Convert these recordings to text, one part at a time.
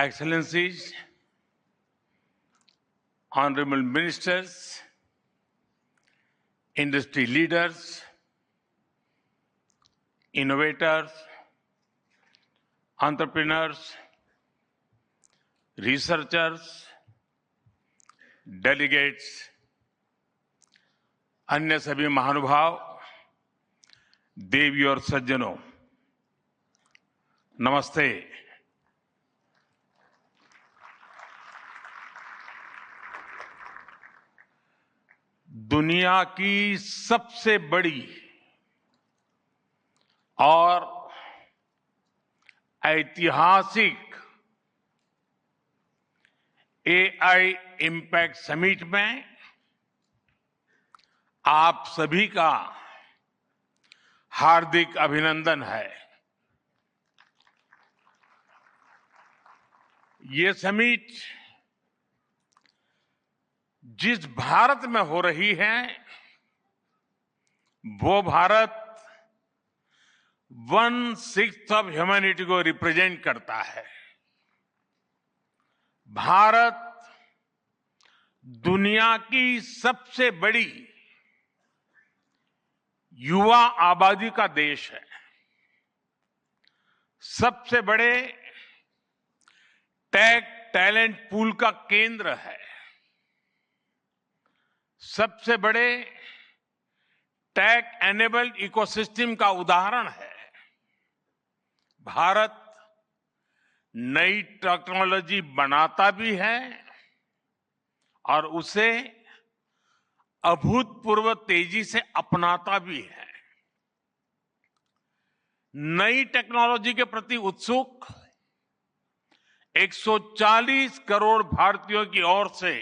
Excellencies, honorable ministers, industry leaders, innovators, entrepreneurs, researchers, delegates, अन्य सभी महानुभाव, देवी और सज्जनों, नमस्ते। दुनिया की सबसे बड़ी और ऐतिहासिक एआई इम्पैक्ट समिट में आप सभी का हार्दिक अभिनंदन है। ये समिट जिस भारत में हो रही है, वो भारत 1/6 ऑफ ह्यूमैनिटी को रिप्रेजेंट करता है। भारत दुनिया की सबसे बड़ी युवा आबादी का देश है, सबसे बड़े टेक टैलेंट पूल का केंद्र है, सबसे बड़े टेक एनेबल्ड इकोसिस्टम का उदाहरण है। भारत नई टेक्नोलॉजी बनाता भी है और उसे अभूतपूर्व तेजी से अपनाता भी है। नई टेक्नोलॉजी के प्रति उत्सुक 140 करोड़ भारतीयों की ओर से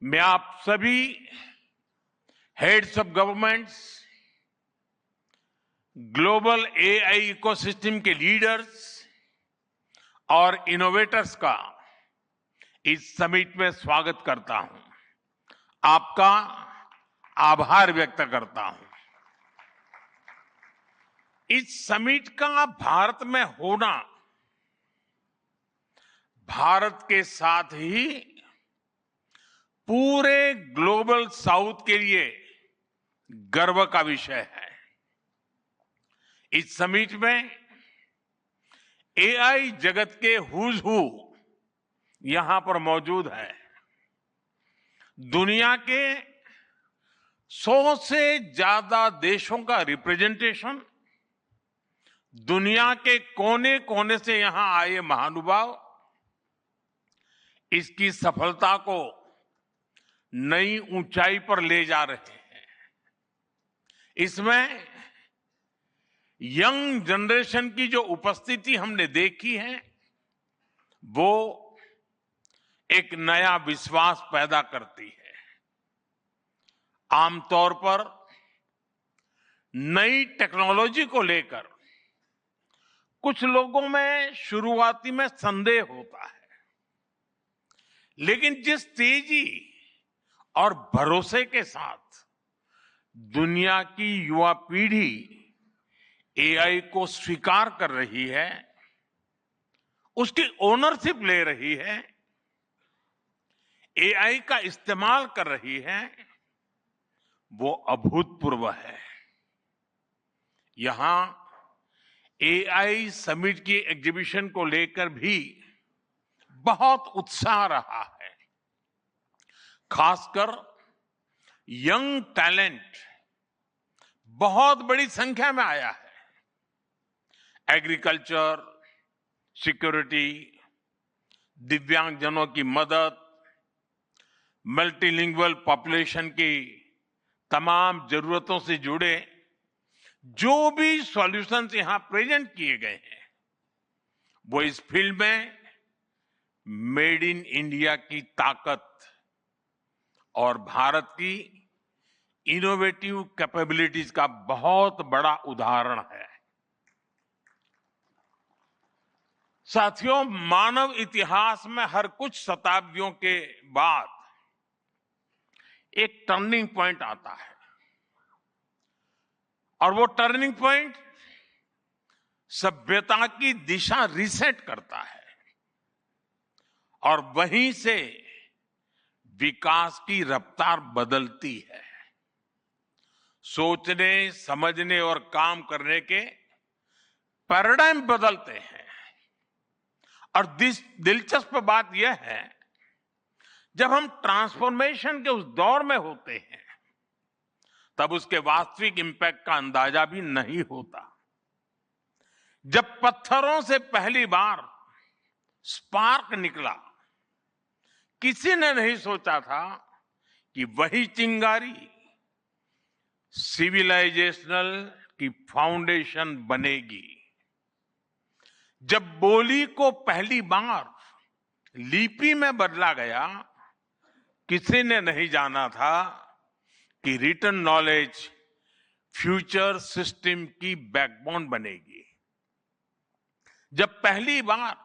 मैं आप सभी heads of governments, global AI ecosystem के लीडर्स और इनोवेटर्स का इस समिट में स्वागत करता हूं, आपका आभार व्यक्त करता हूं। इस समिट का भारत में होना भारत के साथ ही पूरे ग्लोबल साउथ के लिए गर्व का विषय है। इस समिट में एआई जगत के हुज हू यहां पर मौजूद है। दुनिया के 100 से ज्यादा देशों का रिप्रेजेंटेशन, दुनिया के कोने कोने से यहां आए महानुभाव इसकी सफलता को नई ऊंचाई पर ले जा रहे हैं। इसमें यंग जनरेशन की जो उपस्थिति हमने देखी है, वो एक नया विश्वास पैदा करती है। आमतौर पर नई टेक्नोलॉजी को लेकर कुछ लोगों में शुरुआती में संदेह होता है, लेकिन जिस तेजी और भरोसे के साथ दुनिया की युवा पीढ़ी एआई को स्वीकार कर रही है, उसकी ओनरशिप ले रही है, एआई का इस्तेमाल कर रही है, वो अभूतपूर्व है। यहां एआई समिट की एग्जीबिशन को लेकर भी बहुत उत्साह रहा है। खासकर यंग टैलेंट बहुत बड़ी संख्या में आया है। एग्रीकल्चर, सिक्योरिटी, दिव्यांगजनों की मदद, मल्टीलिंगुअल पॉपुलेशन की तमाम जरूरतों से जुड़े जो भी सॉल्यूशंस यहां प्रेजेंट किए गए हैं, वो इस फील्ड में मेड इन इंडिया की ताकत और भारत की इनोवेटिव कैपेबिलिटीज का बहुत बड़ा उदाहरण है। साथियों, मानव इतिहास में हर कुछ शताब्दियों के बाद एक टर्निंग पॉइंट आता है, और वो टर्निंग पॉइंट सभ्यता की दिशा रीसेट करता है। और वहीं से विकास की रफ्तार बदलती है। सोचने, समझने और काम करने के पैराडाइम बदलते हैं। और दिलचस्प बात यह है, जब हम ट्रांसफॉर्मेशन के उस दौर में होते हैं, तब उसके वास्तविक इंपैक्ट का अंदाजा भी नहीं होता। जब पत्थरों से पहली बार स्पार्क निकला, किसी ने नहीं सोचा था कि वही चिंगारी सिविलाइजेशनल की फाउंडेशन बनेगी। जब बोली को पहली बार लिपि में बदला गया, किसी ने नहीं जाना था कि रिटन नॉलेज फ्यूचर सिस्टम की बैकबोन बनेगी। जब पहली बार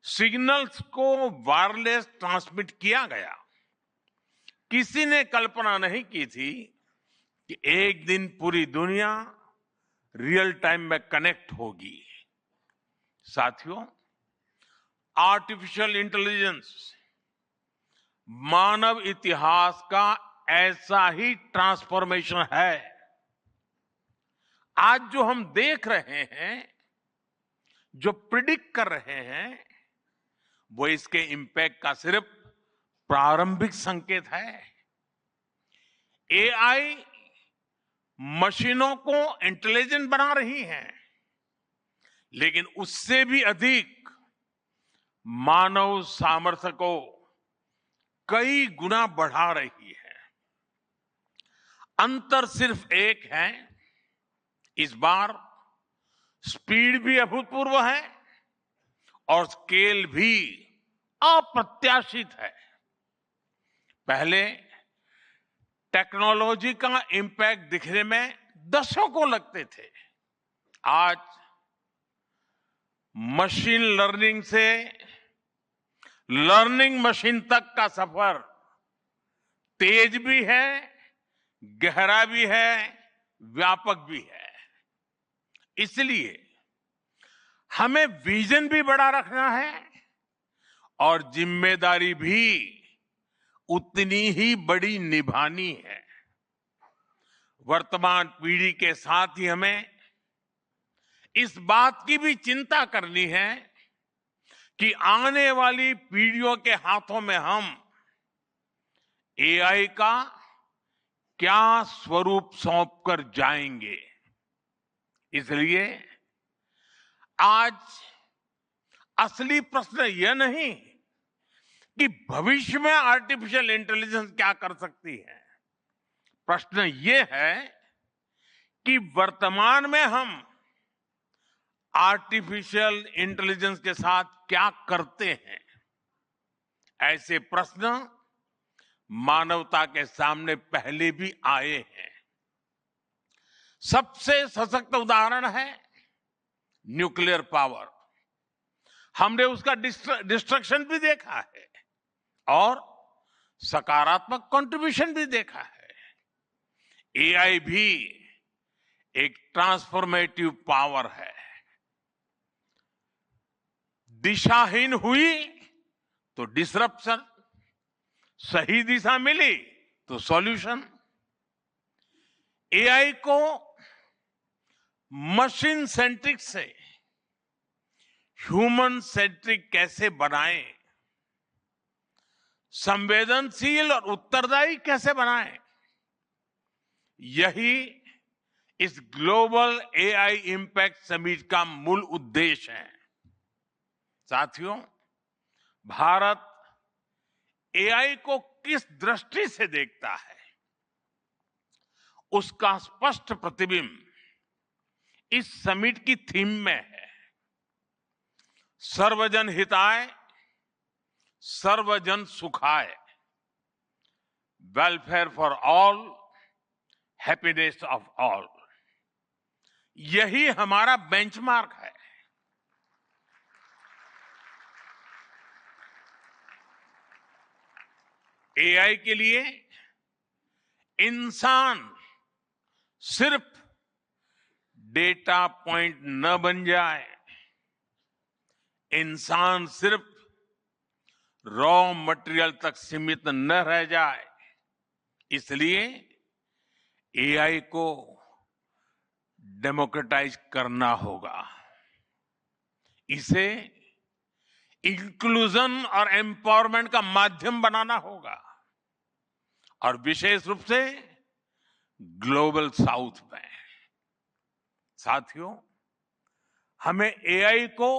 सिग्नल्स को वायरलेस ट्रांसमिट किया गया, किसी ने कल्पना नहीं की थी कि एक दिन पूरी दुनिया रियल टाइम में कनेक्ट होगी। साथियों, आर्टिफिशियल इंटेलिजेंस मानव इतिहास का ऐसा ही ट्रांसफॉर्मेशन है। आज जो हम देख रहे हैं, जो प्रिडिक्ट कर रहे हैं, वो इसके इंपैक्ट का सिर्फ प्रारंभिक संकेत है। एआई मशीनों को इंटेलिजेंट बना रही है, लेकिन उससे भी अधिक मानव सामर्थ्य को कई गुना बढ़ा रही है। अंतर सिर्फ एक है, इस बार स्पीड भी अभूतपूर्व है और स्केल भी अप्रत्याशित है। पहले टेक्नोलॉजी का इंपैक्ट दिखने में दशकों लगते थे। आज मशीन लर्निंग से लर्निंग मशीन तक का सफर तेज भी है, गहरा भी है, व्यापक भी है। इसलिए हमें विजन भी बड़ा रखना है और जिम्मेदारी भी उतनी ही बड़ी निभानी है। वर्तमान पीढ़ी के साथ ही हमें इस बात की भी चिंता करनी है कि आने वाली पीढ़ियों के हाथों में हम एआई का क्या स्वरूप सौंप कर जाएंगे। इसलिए आज असली प्रश्न यह नहीं कि भविष्य में आर्टिफिशियल इंटेलिजेंस क्या कर सकती है। प्रश्न यह है कि वर्तमान में हम आर्टिफिशियल इंटेलिजेंस के साथ क्या करते हैं। ऐसे प्रश्न मानवता के सामने पहले भी आए हैं। सबसे सशक्त उदाहरण है न्यूक्लियर पावर। हमने उसका डिस्ट्रक्शन भी देखा है और सकारात्मक कंट्रीब्यूशन भी देखा है। एआई भी एक ट्रांसफॉर्मेटिव पावर है। दिशाहीन हुई तो डिसरप्शन, सही दिशा मिली तो सॉल्यूशन। एआई को मशीन सेंट्रिक से ह्यूमन सेंट्रिक कैसे बनाएं, संवेदनशील और उत्तरदायी कैसे बनाएं, यही इस ग्लोबल एआई इंपैक्ट समिट का मूल उद्देश्य है। साथियों, भारत एआई को किस दृष्टि से देखता है, उसका स्पष्ट प्रतिबिंब इस समिट की थीम में है। सर्वजन हिताय, सर्वजन सुखाय, welfare for all, happiness of all. यही हमारा बेंचमार्क है। एआई के लिए इंसान सिर्फ डेटा पॉइंट न बन जाए, इंसान सिर्फ रॉ मटेरियल तक सीमित न रह जाए, इसलिए एआई को डेमोक्रेटाइज करना होगा। इसे इंक्लूजन और एम्पावरमेंट का माध्यम बनाना होगा, और विशेष रूप से ग्लोबल साउथ में। साथियों, हमें एआई को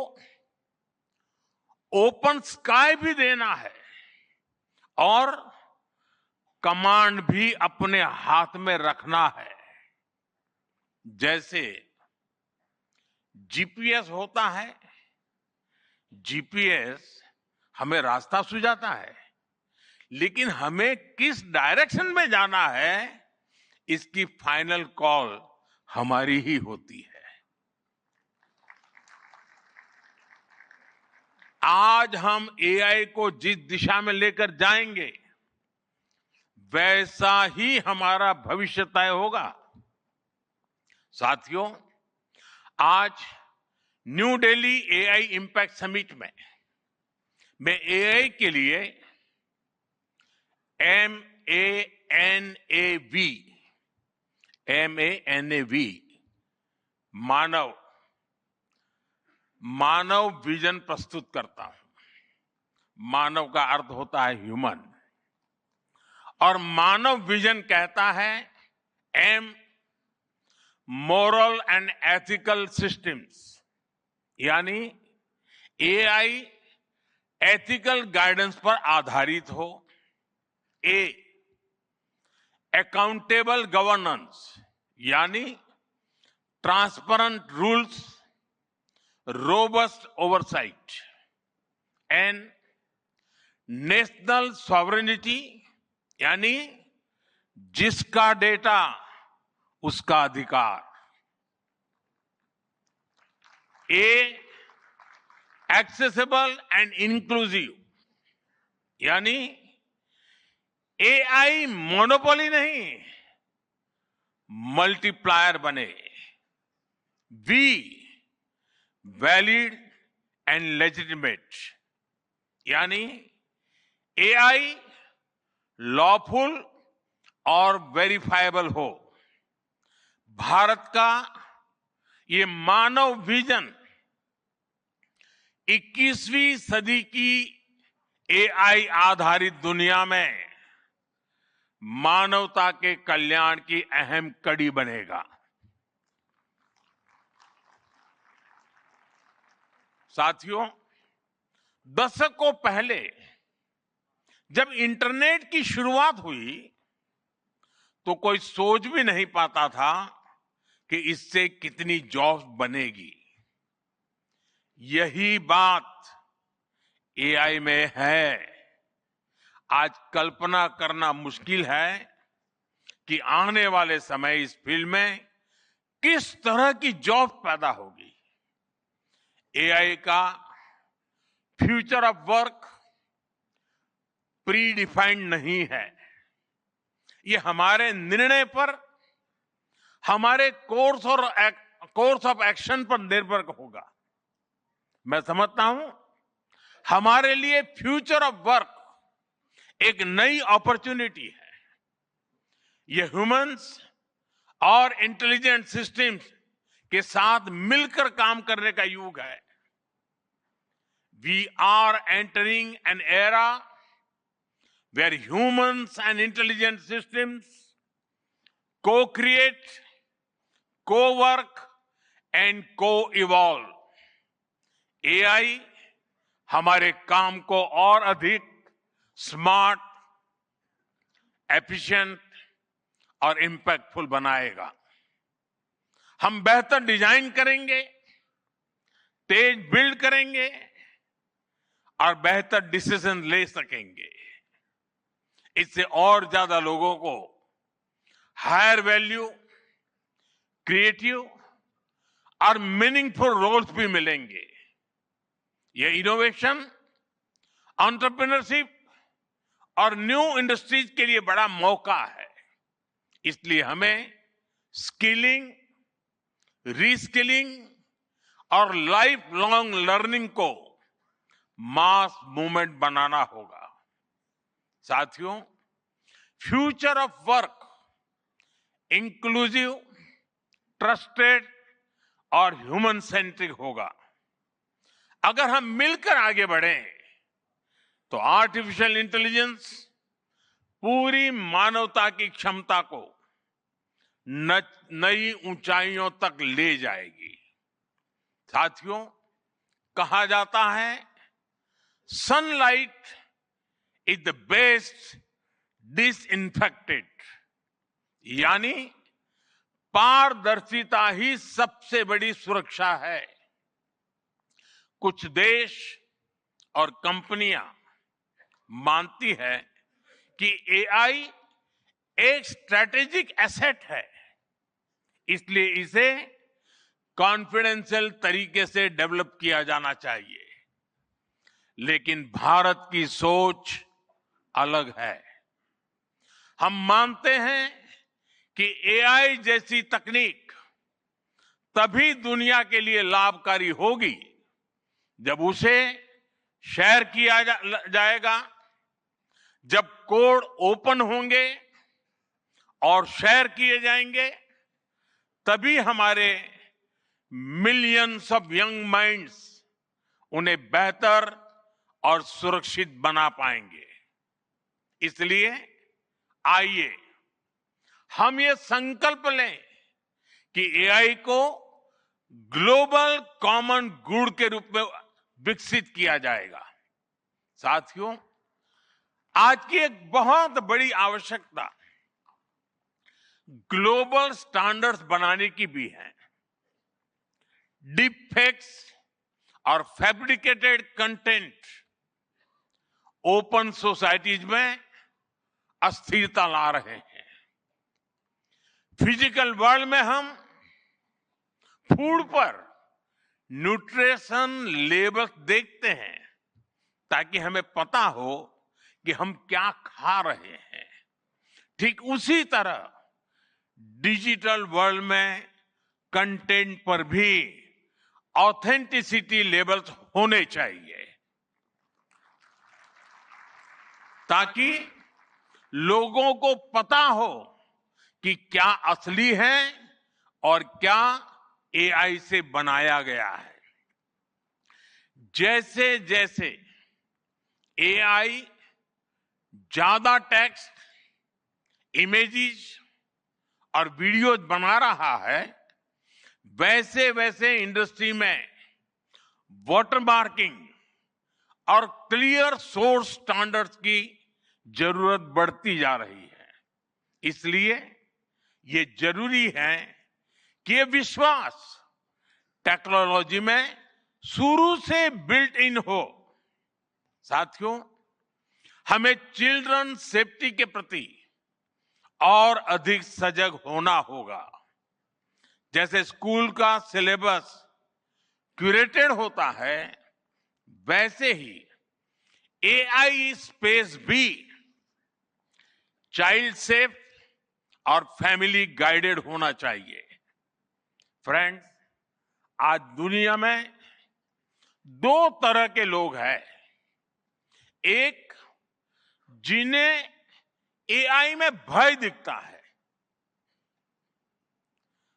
ओपन स्काई भी देना है और कमांड भी अपने हाथ में रखना है। जैसे जीपीएस होता है, जीपीएस हमें रास्ता सुझाता है, लेकिन हमें किस डायरेक्शन में जाना है, इसकी फाइनल कॉल हमारी ही होती है। आज हम एआई को जिस दिशा में लेकर जाएंगे, वैसा ही हमारा भविष्य तय होगा। साथियों, आज new Delhi AI impact summit में मैं एआई के लिए MANAV मानव विजन प्रस्तुत करता हूं। मानव का अर्थ होता है ह्यूमन, और मानव विजन कहता है M, moral and ethical systems, यानी एआई एथिकल गाइडेंस पर आधारित हो। ए, अकाउंटेबल गवर्नेंस, यानी transparent rules, robust oversight. N national sovereignty, यानी जिसका डेटा उसका अधिकार। ए, एक्सेसिबल एंड इंक्लूसिव, यानी एआई मोनोपोली नहीं, मल्टीप्लायर बने। वी, वैलिड एंड लेजिटिमेट, यानी एआई लॉफुल और वेरीफाइबल हो। भारत का ये मानव विजन 21वीं सदी की एआई आधारित दुनिया में मानवता के कल्याण की अहम कड़ी बनेगा। साथियों, दशकों पहले जब इंटरनेट की शुरुआत हुई, तो कोई सोच भी नहीं पाता था कि इससे कितनी जॉब्स बनेगी। यही बात एआई में है। आज कल्पना करना मुश्किल है कि आने वाले समय इस फील्ड में किस तरह की जॉब पैदा होगी। एआई का future of work pre defined नहीं है। ये हमारे निर्णय पर, हमारे कोर्स ऑफ एक्शन पर निर्भर होगा। मैं समझता हूं हमारे लिए फ्यूचर ऑफ वर्क एक नई अपॉर्चुनिटी है। ये ह्यूमंस और इंटेलिजेंट सिस्टम्स के साथ मिलकर काम करने का युग है। We are entering an era where humans and intelligent systems co-create, co-work and co-evolve। AI हमारे काम को और अधिक स्मार्ट, एफिशिएंट और इंपैक्टफुल बनाएगा। हम बेहतर डिजाइन करेंगे, तेज बिल्ड करेंगे और बेहतर डिसीजन ले सकेंगे। इससे और ज्यादा लोगों को हायर वैल्यू, क्रिएटिव और मीनिंगफुल रोल्स भी मिलेंगे। ये इनोवेशन, एंटरप्रेन्योरशिप और न्यू इंडस्ट्रीज के लिए बड़ा मौका है। इसलिए हमें स्किलिंग, रीस्किलिंग और लाइफ लॉन्ग लर्निंग को मास मूवमेंट बनाना होगा। साथियों, future of work inclusive, trusted और ह्यूमन सेंट्रिक होगा। अगर हम मिलकर आगे बढ़ें तो आर्टिफिशियल इंटेलिजेंस पूरी मानवता की क्षमता को नई ऊंचाइयों तक ले जाएगी। साथियों, कहा जाता है sunlight is the best disinfected, यानी पारदर्शिता ही सबसे बड़ी सुरक्षा है। कुछ देश और कंपनियां मानती है कि एआई एक स्ट्रैटेजिक एसेट है, इसलिए इसे कॉन्फिडेंशियल तरीके से डेवलप किया जाना चाहिए। लेकिन भारत की सोच अलग है। हम मानते हैं कि एआई जैसी तकनीक तभी दुनिया के लिए लाभकारी होगी जब उसे शेयर किया जाएगा, जब कोड ओपन होंगे और शेयर किए जाएंगे, तभी हमारे मिलियंस ऑफ यंग माइंड्स उन्हें बेहतर और सुरक्षित बना पाएंगे। इसलिए आइए हम ये संकल्प लें कि एआई को ग्लोबल कॉमन गुड के रूप में विकसित किया जाएगा। साथियों, आज की एक बहुत बड़ी आवश्यकता ग्लोबल स्टैंडर्ड्स बनाने की भी है। डीप फेक्स और फैब्रिकेटेड कंटेंट ओपन सोसाइटीज में अस्थिरता ला रहे हैं। फिजिकल वर्ल्ड में हम फूड पर न्यूट्रिशन लेबल देखते हैं ताकि हमें पता हो कि हम क्या खा रहे हैं। ठीक उसी तरह डिजिटल वर्ल्ड में कंटेंट पर भी ऑथेंटिसिटी लेबल्स होने चाहिए ताकि लोगों को पता हो कि क्या असली है और क्या एआई से बनाया गया है। जैसे जैसे एआई ज्यादा टेक्स्ट, इमेजेस और वीडियोज बना रहा है, वैसे वैसे इंडस्ट्री में वाटरमार्किंग और क्लियर सोर्स स्टैंडर्ड्स की जरूरत बढ़ती जा रही है। इसलिए ये जरूरी है कि ये विश्वास टेक्नोलॉजी में शुरू से बिल्ट इन हो। साथियों, हमें चिल्ड्रन सेफ्टी के प्रति और अधिक सजग होना होगा। जैसे स्कूल का सिलेबस क्यूरेटेड होता है, वैसे ही एआई स्पेस भी चाइल्ड सेफ और फैमिली गाइडेड होना चाहिए। फ्रेंड्स, आज दुनिया में दो तरह के लोग हैं। एक, जिन्हें एआई में भय दिखता है,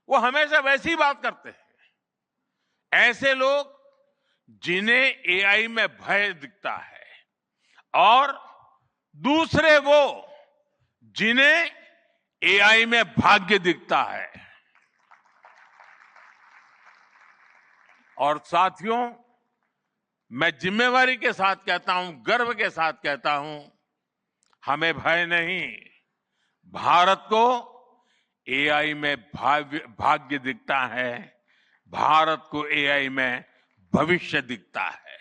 वो हमेशा वैसी बात करते हैं। ऐसे लोग जिन्हें एआई में भय दिखता है, और दूसरे वो जिन्हें एआई में भाग्य दिखता है। और साथियों, मैं जिम्मेवारी के साथ कहता हूं, गर्व के साथ कहता हूं, हमें भय नहीं, भारत को एआई में भाग्य दिखता है, भारत को एआई में भविष्य दिखता है।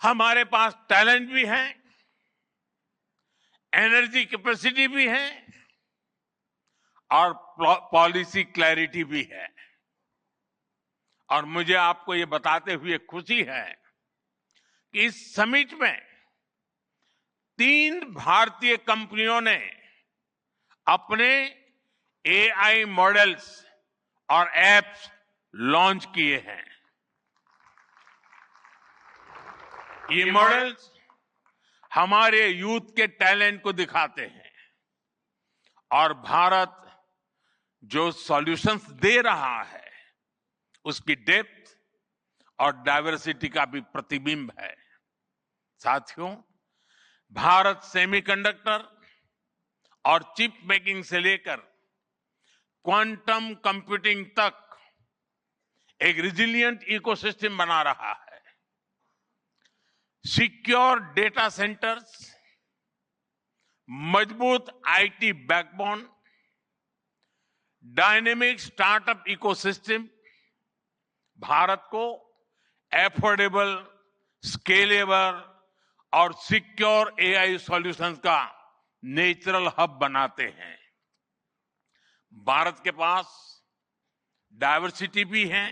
हमारे पास टैलेंट भी है, एनर्जी कैपेसिटी भी है और पॉलिसी क्लैरिटी भी है। और मुझे आपको ये बताते हुए खुशी है कि इस समिट में 3 भारतीय कंपनियों ने अपने एआई मॉडल्स और एप्स लॉन्च किए हैं। ये मॉडल्स हमारे यूथ के टैलेंट को दिखाते हैं और भारत जो सॉल्यूशंस दे रहा है उसकी डेप्थ और डाइवर्सिटी का भी प्रतिबिंब है। साथियों, भारत सेमीकंडक्टर और चिप मेकिंग से लेकर क्वांटम कंप्यूटिंग तक एक रिजिलियंट इकोसिस्टम बना रहा है। सिक्योर डेटा सेंटर्स, मजबूत IT backbone, dynamic startup ecosystem Bharat को एफोर्डेबल, स्केलेबल और सिक्योर एआई सॉल्यूशंस का नेचुरल हब बनाते हैं। भारत के पास डाइवर्सिटी भी है,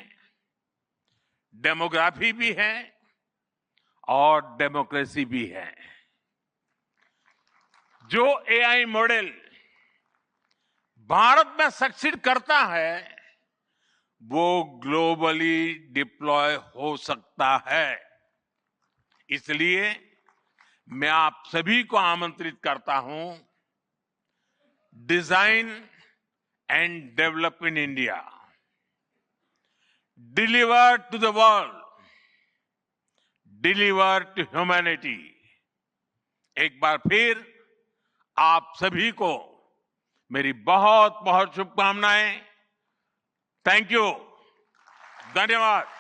डेमोग्राफी भी है और डेमोक्रेसी भी है। जो एआई मॉडल भारत में सक्सीड करता है वो ग्लोबली डिप्लॉय हो सकता है। इसलिए मैं आप सभी को आमंत्रित करता हूं, design and develop in India, deliver to the world, deliver to humanity. एक बार फिर आप सभी को मेरी बहुत बहुत शुभकामनाएं। थैंक यू, धन्यवाद।